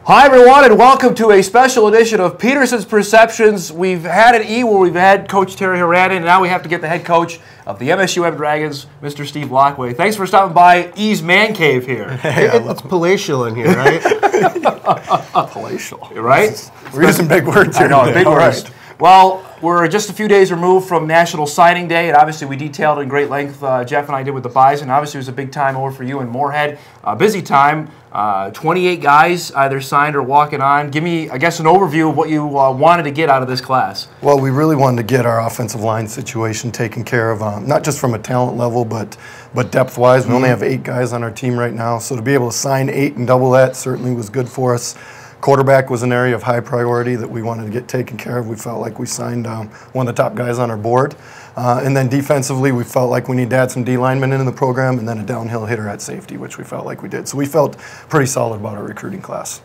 Hi everyone, and welcome to a special edition of Peterson's Perceptions. We've had an E where we've had Coach Terry Horan, and now we have to get the head coach of the MSUM Dragons, Mr. Steve Laqua. Thanks for stopping by E's Man Cave here. Hey, it's palatial in here, right? Palatial. Right? We're using big words here. I know, today. big words. Right. Well, we're just a few days removed from National Signing Day, and obviously we detailed in great length, Jeff and I did with the Bison. Obviously it was a big time over for you in Moorhead. Busy time. 28 guys either signed or walking on. Give me, I guess, an overview of what you wanted to get out of this class. Well, we really wanted to get our offensive line situation taken care of, not just from a talent level, but depth-wise. We only have 8 guys on our team right now, so to be able to sign 8 and double that certainly was good for us. Quarterback was an area of high priority that we wanted to get taken care of. We felt like we signed one of the top guys on our board. And then defensively, we felt like we needed to add some D linemen into the program and then a downhill hitter at safety, which we felt like we did. So we felt pretty solid about our recruiting class.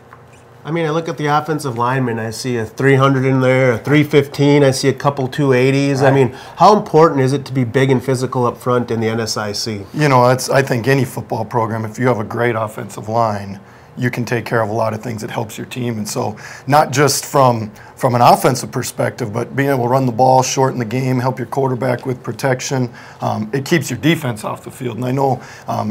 I mean, I look at the offensive linemen. I see a 300 in there, a 315. I see a couple 280s. Right. I mean, how important is it to be big and physical up front in the NSIC? You know, I think any football program, if you have a great offensive line, you can take care of a lot of things that helps your team. And so not just from an offensive perspective, but being able to run the ball, shorten the game, help your quarterback with protection, it keeps your defense off the field. And I know,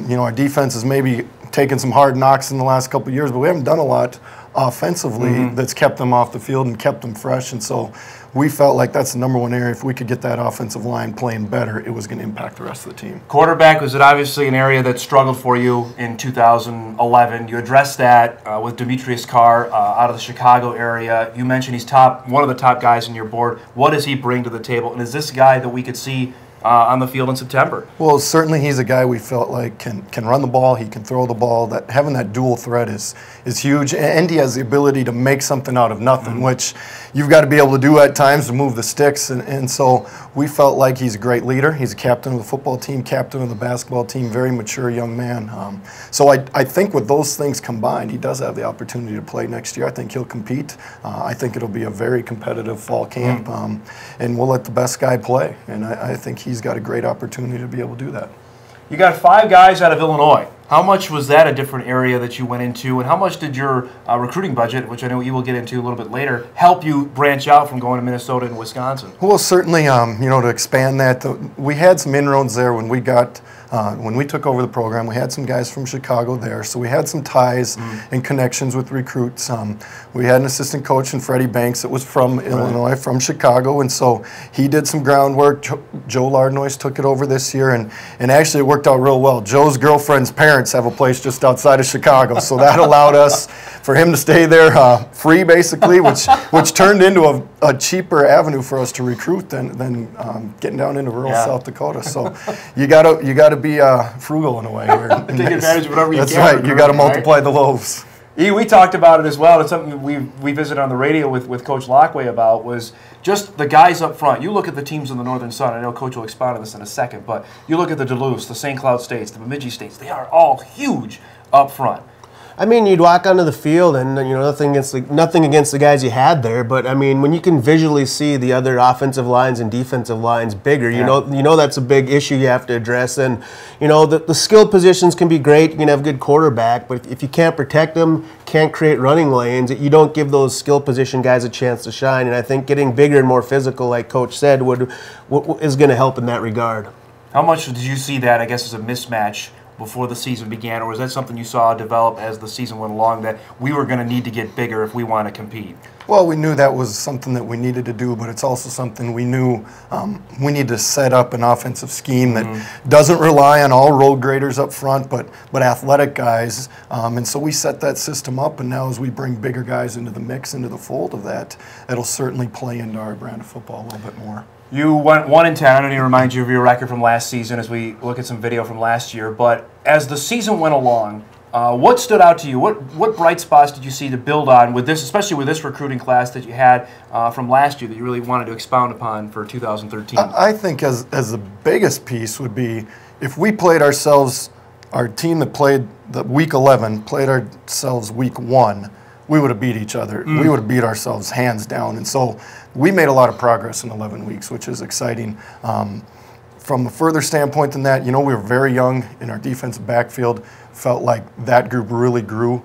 you know, our defense has maybe taken some hard knocks in the last couple of years, but we haven't done a lot offensively that's kept them off the field and kept them fresh. And so we felt like that's the #1 area. If we could get that offensive line playing better, it was going to impact the rest of the team. Quarterback was obviously an area that struggled for you in 2011. You addressed that with Demetrius Carr out of the Chicago area. You mentioned he's one of the top guys in your board. What does he bring to the table? And is this a guy that we could see on the field in September? Well, certainly he's a guy we felt like can run the ball, he can throw the ball. That having that dual threat is huge, and he has the ability to make something out of nothing, which you've got to be able to do at times to move the sticks. And so we felt like he's a great leader. He's a captain of the football team, captain of the basketball team, very mature young man. So I think with those things combined, he does have the opportunity to play next year. I think he'll compete. I think it'll be a very competitive fall camp, and we'll let the best guy play. And I think he's got a great opportunity to be able to do that. You got 5 guys out of Illinois. How much was that a different area that you went into, and how much did your recruiting budget, which I know you will get into a little bit later, help you branch out from going to Minnesota and Wisconsin? Well, certainly, you know, to expand that, we had some inroads there when we took over the program. We had some guys from Chicago there, so we had some ties and connections with recruits. We had an assistant coach in Freddie Banks that was from Illinois, from Chicago, and so he did some groundwork. Joe Lardnois took it over this year, and actually it worked out real well. Joe's girlfriend's parents have a place just outside of Chicago, so that allowed us for him to stay there free, basically, which turned into a cheaper avenue for us to recruit than getting down into rural South Dakota. So you gotta be frugal in a way. Take advantage of whatever you can. That's right. You got to multiply the loaves. We talked about it as well. It's something we visited on the radio with Coach Laqua about, was just the guys up front. You look at the teams in the Northern Sun. I know Coach will expound on this in a second, but you look at the Duluths, the St. Cloud States, the Bemidji States. They are all huge up front. I mean, you'd walk onto the field, and you know, nothing against the guys you had there, but I mean, when you can visually see the other offensive lines and defensive lines bigger, you know that's a big issue you have to address. And you know, the skill positions can be great. You can have a good quarterback, but if you can't protect them, can't create running lanes, you don't give those skill position guys a chance to shine. And I think getting bigger and more physical, like Coach said, is going to help in that regard. How much did you see that, I guess, as a mismatch before the season began, or was that something you saw develop as the season went along, that we were going to need to get bigger if we want to compete? Well, we knew that was something that we needed to do, but it's also something we knew we need to set up an offensive scheme that doesn't rely on all road graders up front, but athletic guys. And so we set that system up, and now as we bring bigger guys into the mix, into the fold of that, it'll certainly play into our brand of football a little bit more. You went 1-10. I don't need to remind you of your record from last season as we look at some video from last year. But as the season went along, what stood out to you? What bright spots did you see to build on with this, especially with this recruiting class that you had from last year, that you really wanted to expound upon for 2013? I think as the biggest piece would be if we played ourselves, our team that played the week 11 played ourselves week 1. We would have beat each other. We would have beat ourselves hands down. And so we made a lot of progress in 11 weeks, which is exciting. from a further standpoint than that, we were very young in our defensive backfield. Felt like that group really grew.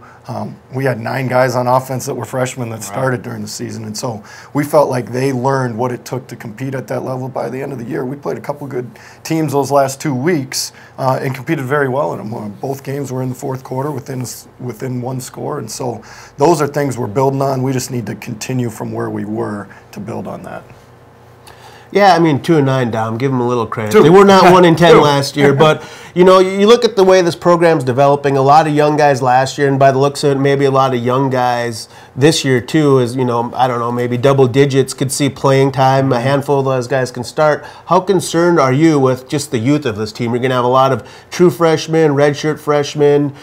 We had 9 guys on offense that were freshmen that started during the season, and so we felt like they learned what it took to compete at that level by the end of the year. We played a couple good teams those last 2 weeks and competed very well in them. Both games were in the fourth quarter within 1 score, and so those are things we're building on. We just need to continue from where we were to build on that. Yeah, I mean 2-9, Dom. Give them a little credit. They were not 1-10 last year, but you look at the way this program's developing. A lot of young guys last year, and by the looks of it, maybe a lot of young guys this year too. Is I don't know, maybe double digits could see playing time. A handful of those guys can start. How concerned are you with just the youth of this team? You're going to have a lot of true freshmen, redshirt freshmen,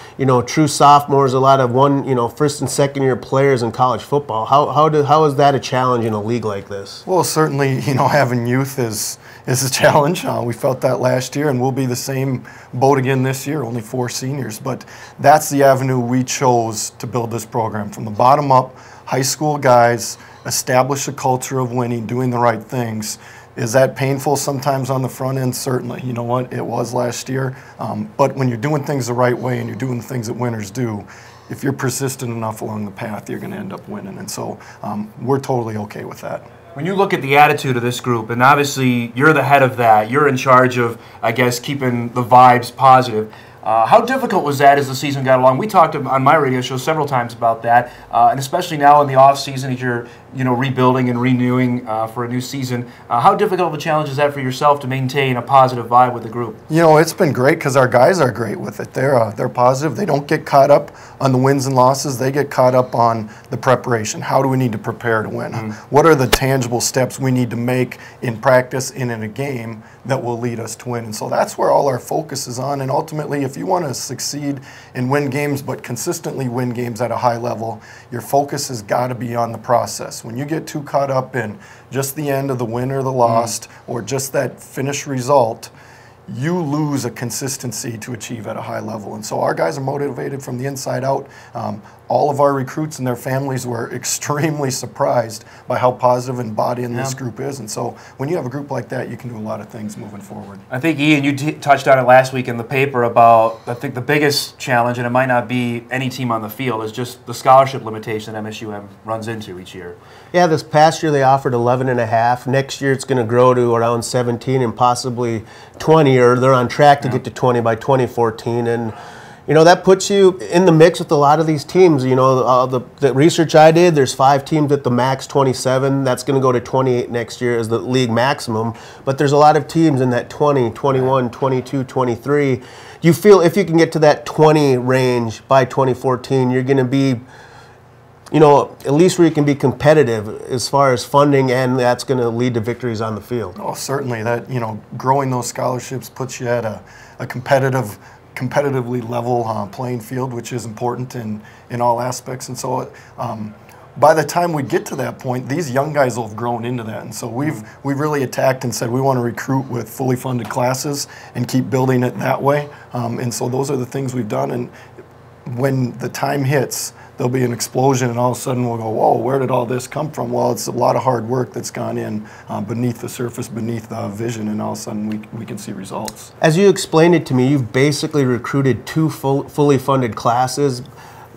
true sophomores, a lot of first and second year players in college football. How is that a challenge in a league like this? Well, certainly, having youth is a challenge. We felt that last year, and we'll be the same boat again this year, only 4 seniors. But that's the avenue we chose to build this program. From the bottom up, high school guys, establish a culture of winning, doing the right things. Is that painful sometimes on the front end? Certainly. You know what? It was last year. But when you're doing things the right way and you're doing the things that winners do, if you're persistent enough along the path, you're going to end up winning. And so we're totally okay with that. When you look at the attitude of this group, and obviously you're the head of that, you're in charge of, I guess, keeping the vibes positive. How difficult was that as the season got along? We talked on my radio show several times about that, and especially now in the off season as you're rebuilding and renewing for a new season. How difficult of a challenge is that for yourself to maintain a positive vibe with the group? It's been great because our guys are great with it. They're positive. They don't get caught up on the wins and losses. They get caught up on the preparation. How do we need to prepare to win? What are the tangible steps we need to make in practice and in a game that will lead us to win? And so that's where all our focus is on. And ultimately, if you want to succeed and win games, but consistently win games at a high level, your focus has got to be on the process. When you get too caught up in just the end of the win or the lost or just that finished result, you lose a consistency to achieve at a high level. And so our guys are motivated from the inside out. All of our recruits and their families were extremely surprised by how positive and bought in this group is. And so when you have a group like that, you can do a lot of things moving forward. I think, Ian, you touched on it last week in the paper about, I think the biggest challenge, and it might not be any team on the field, is just the scholarship limitation that MSUM runs into each year. Yeah, this past year they offered 11.5. Next year it's going to grow to around 17 and possibly 20, or they're on track to get to 20 by 2014. And that puts you in the mix with a lot of these teams. The research I did, there's 5 teams at the max 27. That's going to go to 28 next year as the league maximum. But there's a lot of teams in that 20, 21, 22, 23. You feel if you can get to that 20 range by 2014, you're going to be, at least where you can be competitive as far as funding, and that's going to lead to victories on the field. Oh, certainly. That, growing those scholarships puts you at a competitively level playing field, which is important in all aspects. And so by the time we get to that point, these young guys will have grown into that. And so we've really attacked and said we want to recruit with fully funded classes and keep building it that way. And so those are the things we've done. And when the time hits, there'll be an explosion, and all of a sudden we'll go, whoa, where did all this come from? Well, it's a lot of hard work that's gone in beneath the surface, beneath the vision, and all of a sudden we can see results. As you explained it to me, you've basically recruited 2 fully funded classes,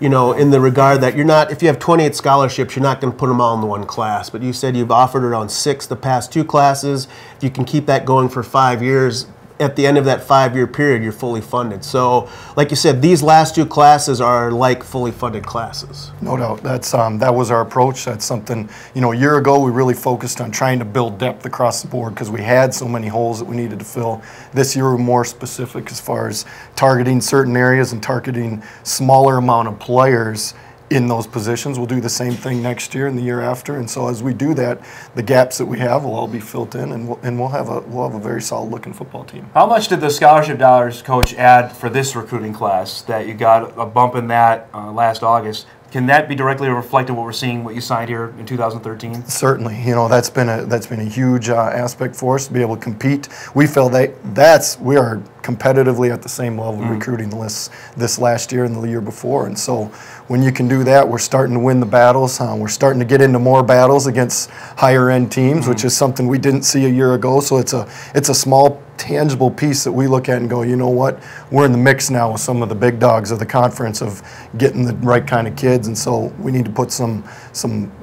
in the regard that you're not, if you have 28 scholarships, you're not going to put them all in the one class. But you said you've offered around 6 the past 2 classes. If you can keep that going for 5 years, at the end of that 5-year period, you're fully funded. So, like you said, these last 2 classes are like fully funded classes. No doubt. That's that was our approach. That's something, a year ago we really focused on trying to build depth across the board because we had so many holes that we needed to fill. This year we're more specific as far as targeting certain areas and targeting smaller amount of players in those positions. We'll do the same thing next year and the year after, and so as we do that, the gaps that we have will all be filled in, and we'll have a very solid looking football team. How much did the scholarship dollars, Coach, add for this recruiting class that you got a bump in that last August? Can that be directly reflected what we're seeing, what you signed here in 2013? Certainly, that's been a huge aspect for us to be able to compete. We feel that we are competitively at the same level recruiting this last year and the year before. And so when you can do that, we're starting to win the battles. We're starting to get into more battles against higher end teams, which is something we didn't see a year ago. So it's a small, tangible piece that we look at and go, you know what, we're in the mix now with some of the big dogs of the conference of getting the right kind of kids. And so we need to put some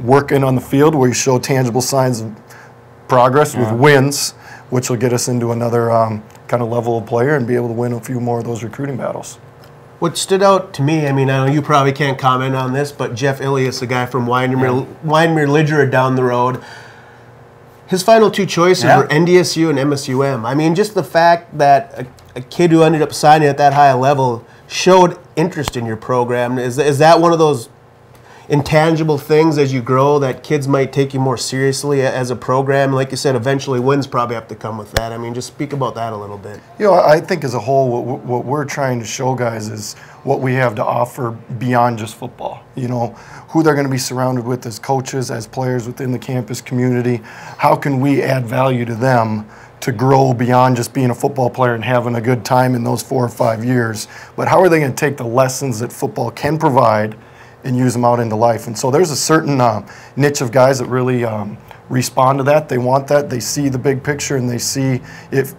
work in on the field where you show tangible signs of progress with wins, which will get us into another kind of level of player and be able to win a few more of those recruiting battles. What stood out to me, I mean, I know you probably can't comment on this, but Jeff Ilias, the guy from Wyndmere-Lidgerud down the road, his final two choices were NDSU and MSUM. I mean, just the fact that a kid who ended up signing at that high level showed interest in your program, is that one of those intangible things as you grow that kids might take you more seriously as a program? Like you said, eventually wins probably have to come with that. I mean, just speak about that a little bit. You know, I think as a whole, what we're trying to show guys is what we have to offer beyond just football. You know, who they're going to be surrounded with as coaches, as players within the campus community. How can we add value to them to grow beyond just being a football player and having a good time in those 4 or 5 years? But how are they going to take the lessons that football can provide and use them out into life? And so there's a certain niche of guys that really respond to that. They want that. They see the big picture, and they see if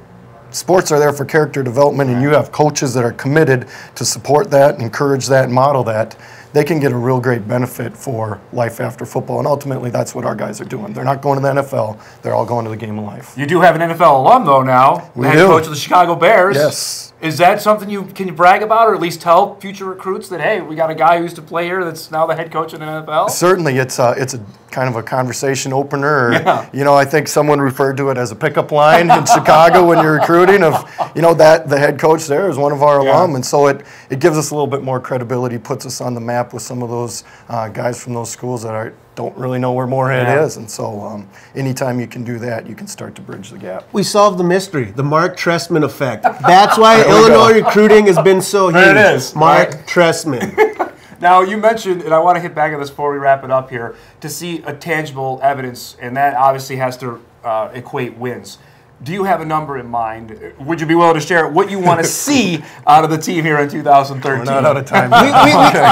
sports are there for character development and you have coaches that are committed to support that, encourage that, and model that, they can get a real great benefit for life after football. And ultimately, that's what our guys are doing. They're not going to the NFL. They're all going to the game of life. You do have an NFL alum, though, now. We head do. Coach of the Chicago Bears. Yes. Is that something can you brag about, or at least tell future recruits that, hey, we got a guy who used to play here that's now the head coach in the NFL? Certainly, it's a kind of a conversation opener. Or, you know, I think someone referred to it as a pickup line in Chicago when you're recruiting. Of, you know, that the head coach there is one of our alum, and so it gives us a little bit more credibility, puts us on the map with some of those guys from those schools that don't really know where Moorhead is. And so anytime you can do that, you can start to bridge the gap. We solved the mystery, the Mark Trestman effect. That's why Illinois recruiting has been so huge. There it is. Mark Trestman. Now, you mentioned, and I want to hit back on this before we wrap it up here, to see a tangible evidence, and that obviously has to equate wins. Do you have a number in mind? Would you be willing to share what you want to see out of the team here in 2013? We're not out of time.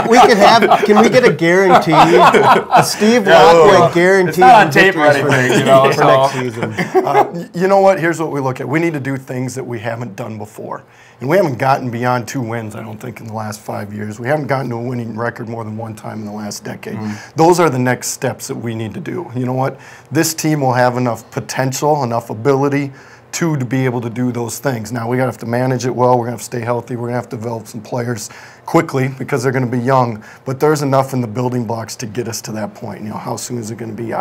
we could have. Can we get a guarantee? A Steve Laqua guarantee. It's not on tape or anything, you know. For next season. You know what? Here's what we look at. We need to do things that we haven't done before. And we haven't gotten beyond 2 wins, I don't think, in the last 5 years. We haven't gotten to a winning record more than 1 time in the last decade. Those are the next steps that we need to do. You know what? This team will have enough potential, enough ability to be able to do those things. Now, we have to manage it well. We're going to have to stay healthy. We're going to have to develop some players quickly because they're going to be young. But there's enough in the building blocks to get us to that point. You know, how soon is it going to be?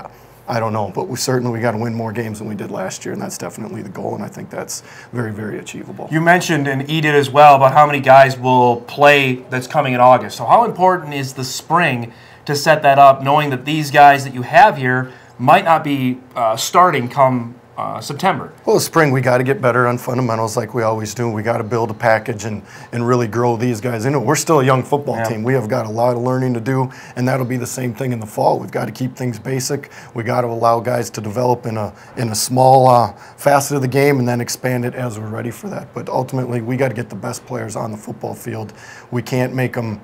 I don't know, but we got to win more games than we did last year, and that's definitely the goal, and I think that's very, very achievable. You mentioned, and E did as well, about how many guys will play that's coming in August. So how important is the spring to set that up, knowing that these guys that you have here might not be starting come September? Well, spring, we got to get better on fundamentals like we always do. We got to build a package and really grow these guys into it. We're still a young football team. We have got a lot of learning to do, and that'll be the same thing in the fall. We've got to keep things basic. We got to allow guys to develop in a small facet of the game and then expand it as we're ready for that. But ultimately, we got to get the best players on the football field. We can't make them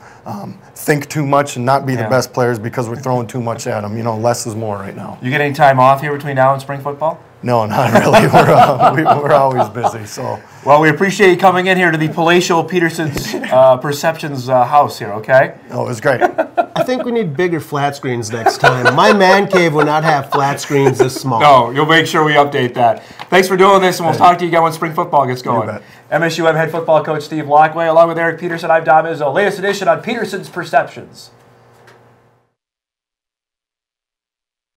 think too much and not be the best players because we're throwing too much at them. You know, less is more right now. You get any time off here between now and spring football? No, not really. We're always busy. So, well, we appreciate you coming in here to the palatial Peterson's Perceptions house here. Okay. Oh, it was great. I think we need bigger flat screens next time. My man cave will not have flat screens this small. No, you'll make sure we update that. Thanks for doing this, and we'll talk to you again when spring football gets going. You bet. MSUM head football coach Steve Laqua, along with Eric Peterson, I'm Dom Izzo. Latest edition on Peterson's Perceptions.